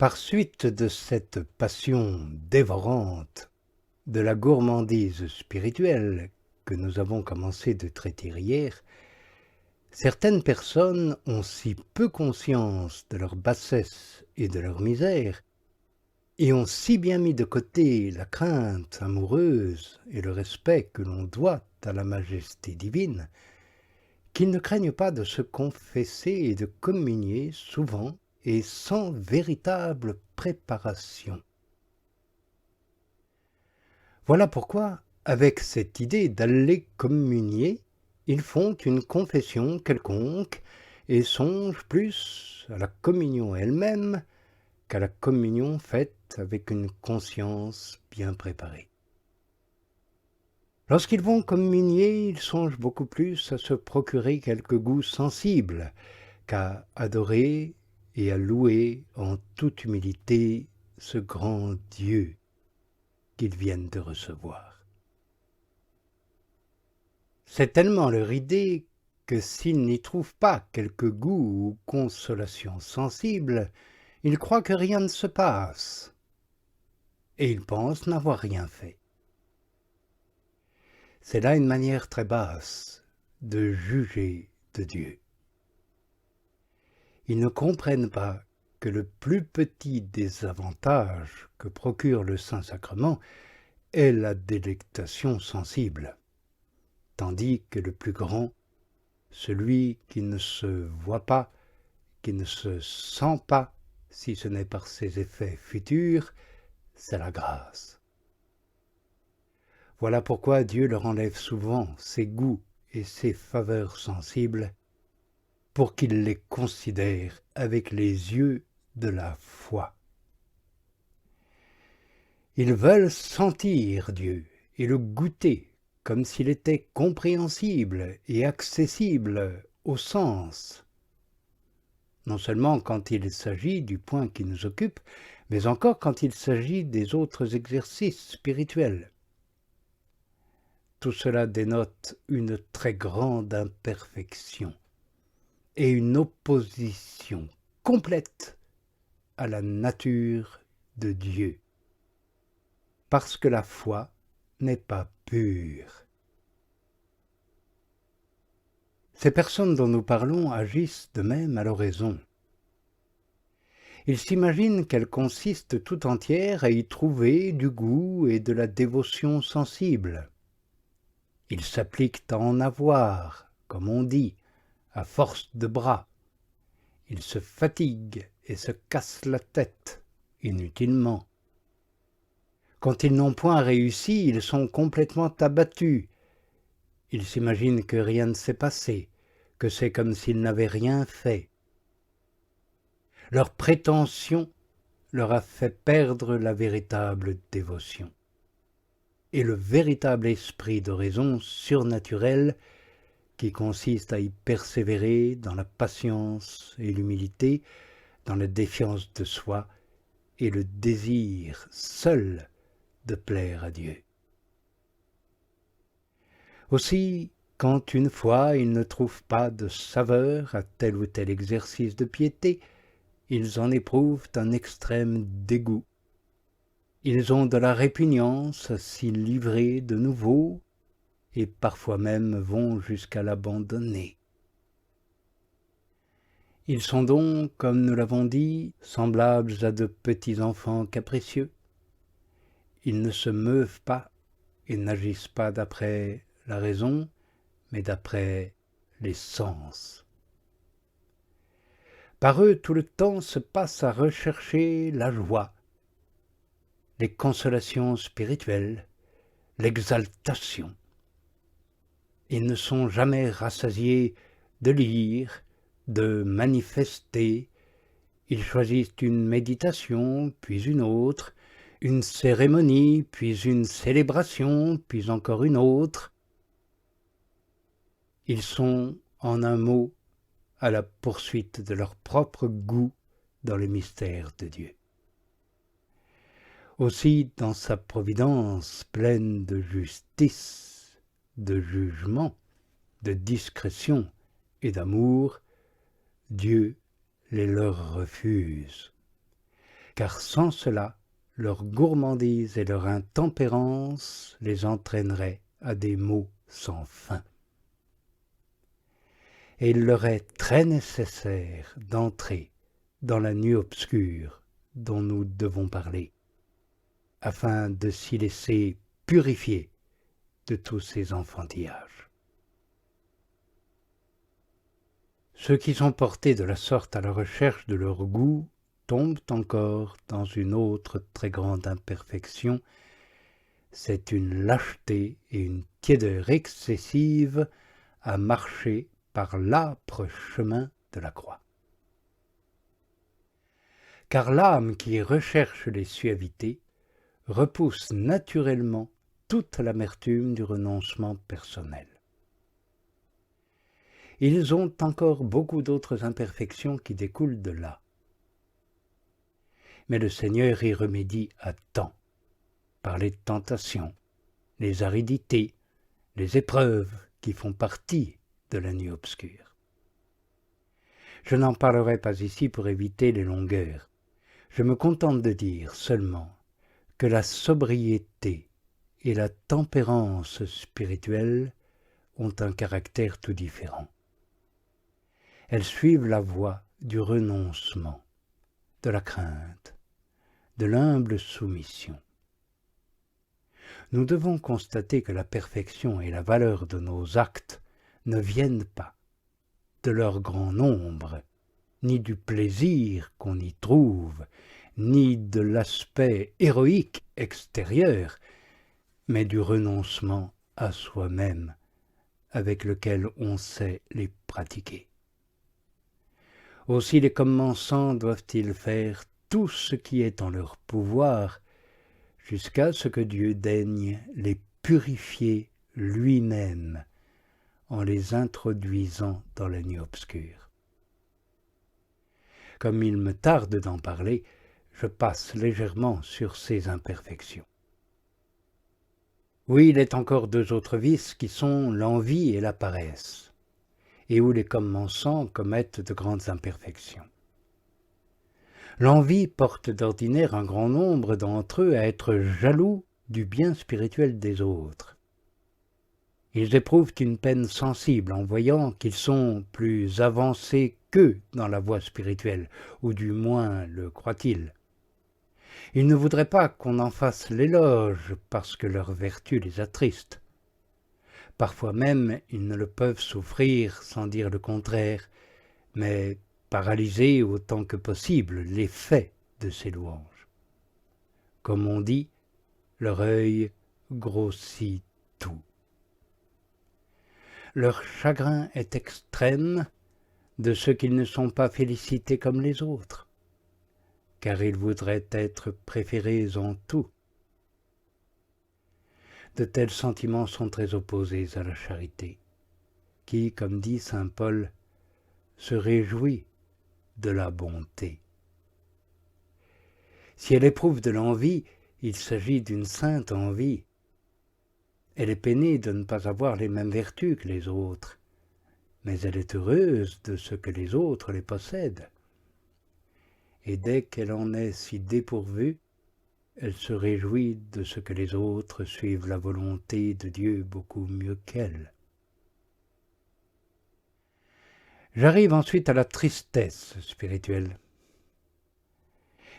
Par suite de cette passion dévorante, de la gourmandise spirituelle que nous avons commencé de traiter hier, certaines personnes ont si peu conscience de leur bassesse et de leur misère, et ont si bien mis de côté la crainte amoureuse et le respect que l'on doit à la majesté divine, qu'ils ne craignent pas de se confesser et de communier souvent et sans véritable préparation. Voilà pourquoi, avec cette idée d'aller communier, ils font une confession quelconque et songent plus à la communion elle-même qu'à la communion faite avec une conscience bien préparée. Lorsqu'ils vont communier, ils songent beaucoup plus à se procurer quelques goûts sensibles qu'à adorer et à louer en toute humilité ce grand Dieu qu'ils viennent de recevoir. C'est tellement leur idée que s'ils n'y trouvent pas quelque goût ou consolation sensible, ils croient que rien ne se passe, et ils pensent n'avoir rien fait. C'est là une manière très basse de juger de Dieu. Ils ne comprennent pas que le plus petit des avantages que procure le Saint-Sacrement est la délectation sensible, tandis que le plus grand, celui qui ne se voit pas, qui ne se sent pas, si ce n'est par ses effets futurs, c'est la grâce. Voilà pourquoi Dieu leur enlève souvent ses goûts et ses faveurs sensibles, pour qu'ils les considèrent avec les yeux de la foi. Ils veulent sentir Dieu et le goûter comme s'il était compréhensible et accessible au sens, non seulement quand il s'agit du point qui nous occupe, mais encore quand il s'agit des autres exercices spirituels. Tout cela dénote une très grande imperfection et une opposition complète à la nature de Dieu, parce que la foi n'est pas pure. Ces personnes dont nous parlons agissent de même à l'oraison. Ils s'imaginent qu'elle consiste tout entière à y trouver du goût et de la dévotion sensible. Ils s'appliquent à en avoir, comme on dit, à force de bras. Ils se fatiguent et se cassent la tête, inutilement. Quand ils n'ont point réussi, ils sont complètement abattus. Ils s'imaginent que rien ne s'est passé, que c'est comme s'ils n'avaient rien fait. Leur prétention leur a fait perdre la véritable dévotion. Et le véritable esprit d'oraison surnaturelle qui consiste à y persévérer dans la patience et l'humilité, dans la défiance de soi et le désir seul de plaire à Dieu. Aussi, quand une fois ils ne trouvent pas de saveur à tel ou tel exercice de piété, ils en éprouvent un extrême dégoût. Ils ont de la répugnance à s'y livrer de nouveau, et parfois même vont jusqu'à l'abandonner. Ils sont donc, comme nous l'avons dit, semblables à de petits enfants capricieux. Ils ne se meuvent pas et n'agissent pas d'après la raison, mais d'après les sens. Par eux, tout le temps se passe à rechercher la joie, les consolations spirituelles, l'exaltation. Ils ne sont jamais rassasiés de lire, de manifester. Ils choisissent une méditation, puis une autre, une cérémonie, puis une célébration, puis encore une autre. Ils sont, en un mot, à la poursuite de leur propre goût dans les mystères de Dieu. Aussi, dans sa providence pleine de justice, de jugement, de discrétion et d'amour, Dieu les leur refuse. car sans cela, leur gourmandise et leur intempérance les entraîneraient à des maux sans fin. Et il leur est très nécessaire d'entrer dans la nuit obscure dont nous devons parler, afin de s'y laisser purifier de tous ces enfantillages. Ceux qui sont portés de la sorte à la recherche de leur goût tombent encore dans une autre très grande imperfection, c'est une lâcheté et une tiédeur excessive à marcher par l'âpre chemin de la croix. Car l'âme qui recherche les suavités repousse naturellement toute l'amertume du renoncement personnel. Ils ont encore beaucoup d'autres imperfections qui découlent de là. Mais le Seigneur y remédie à temps, par les tentations, les aridités, les épreuves qui font partie de la nuit obscure. Je n'en parlerai pas ici pour éviter les longueurs. Je me contente de dire seulement que la sobriété et la tempérance spirituelle ont un caractère tout différent. Elles suivent la voie du renoncement, de la crainte, de l'humble soumission. Nous devons constater que la perfection et la valeur de nos actes ne viennent pas de leur grand nombre, ni du plaisir qu'on y trouve, ni de l'aspect héroïque extérieur, mais du renoncement à soi-même avec lequel on sait les pratiquer. Aussi les commençants doivent-ils faire tout ce qui est en leur pouvoir, jusqu'à ce que Dieu daigne les purifier lui-même en les introduisant dans la nuit obscure. Comme il me tarde d'en parler, je passe légèrement sur ces imperfections. Oui, il est encore deux autres vices qui sont l'envie et la paresse, et où les commençants commettent de grandes imperfections. L'envie porte d'ordinaire un grand nombre d'entre eux à être jaloux du bien spirituel des autres. Ils éprouvent une peine sensible en voyant qu'ils sont plus avancés qu'eux dans la voie spirituelle, ou du moins le croient-ils. Ils ne voudraient pas qu'on en fasse l'éloge parce que leur vertu les attriste. Parfois même, ils ne le peuvent souffrir sans dire le contraire, mais paralyser autant que possible l'effet de ces louanges. Comme on dit, leur œil grossit tout. Leur chagrin est extrême de ce qu'ils ne sont pas félicités comme les autres, car ils voudraient être préférés en tout. De tels sentiments sont très opposés à la charité, qui, comme dit saint Paul, se réjouit de la bonté. Si elle éprouve de l'envie, il s'agit d'une sainte envie. Elle est peinée de ne pas avoir les mêmes vertus que les autres, mais elle est heureuse de ce que les autres les possèdent. Et dès qu'elle en est si dépourvue, elle se réjouit de ce que les autres suivent la volonté de Dieu beaucoup mieux qu'elle. J'arrive ensuite à la tristesse spirituelle.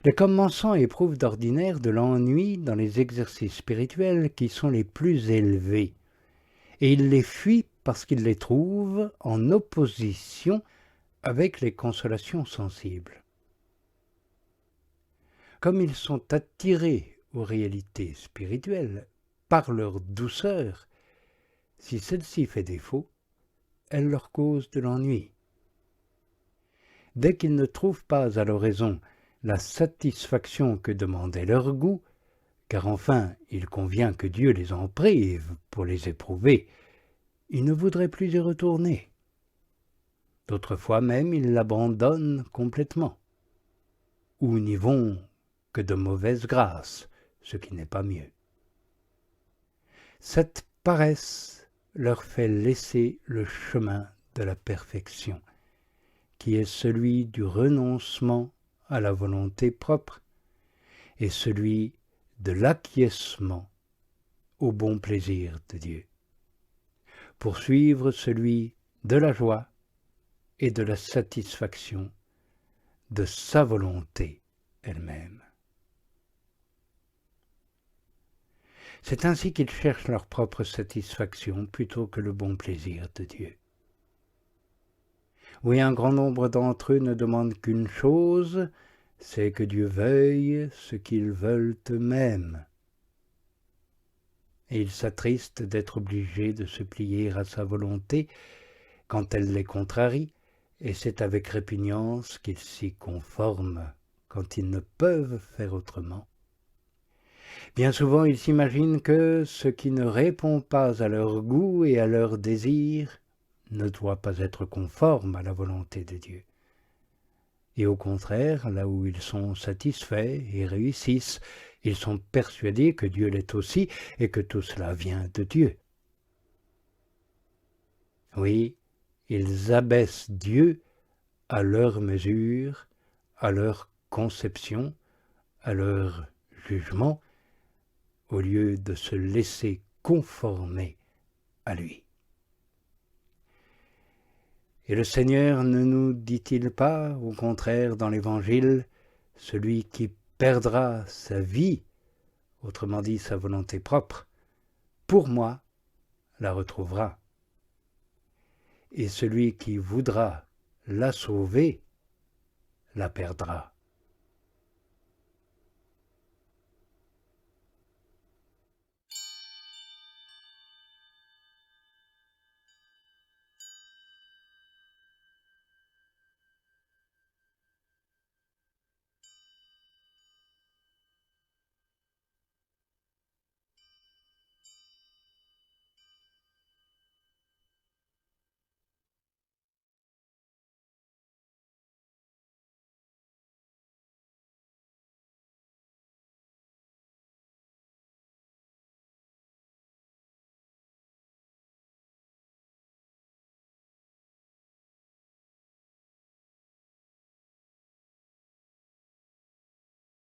Les commençants éprouvent d'ordinaire de l'ennui dans les exercices spirituels qui sont les plus élevés, et ils les fuient parce qu'ils les trouvent en opposition avec les consolations sensibles. Comme ils sont attirés aux réalités spirituelles par leur douceur, si celle-ci fait défaut, elle leur cause de l'ennui. Dès qu'ils ne trouvent pas à l'oraison la satisfaction que demandait leur goût, car enfin il convient que Dieu les en prive pour les éprouver, ils ne voudraient plus y retourner. D'autres fois même ils l'abandonnent complètement, ou n'y vont que de mauvaise grâce, ce qui n'est pas mieux. Cette paresse leur fait laisser le chemin de la perfection, qui est celui du renoncement à la volonté propre est celui de l'acquiescement au bon plaisir de Dieu. Poursuivre celui de la joie et de la satisfaction de sa volonté elle-même. C'est ainsi qu'ils cherchent leur propre satisfaction plutôt que le bon plaisir de Dieu. Oui, un grand nombre d'entre eux ne demandent qu'une chose, c'est que Dieu veuille ce qu'ils veulent eux-mêmes. Et ils s'attristent d'être obligés de se plier à sa volonté quand elle les contrarie, et c'est avec répugnance qu'ils s'y conforment quand ils ne peuvent faire autrement. Bien souvent, ils s'imaginent que ce qui ne répond pas à leur goût et à leur désir ne doit pas être conforme à la volonté de Dieu. Et au contraire, là où ils sont satisfaits et réussissent, ils sont persuadés que Dieu l'est aussi et que tout cela vient de Dieu. Oui, ils abaissent Dieu à leur mesure, à leur conception, à leur jugement, au lieu de se laisser conformer à lui. Et le Seigneur ne nous dit-il pas, au contraire, dans l'Évangile, celui qui perdra sa vie, autrement dit sa volonté propre, pour moi, la retrouvera. Et celui qui voudra la sauver, la perdra.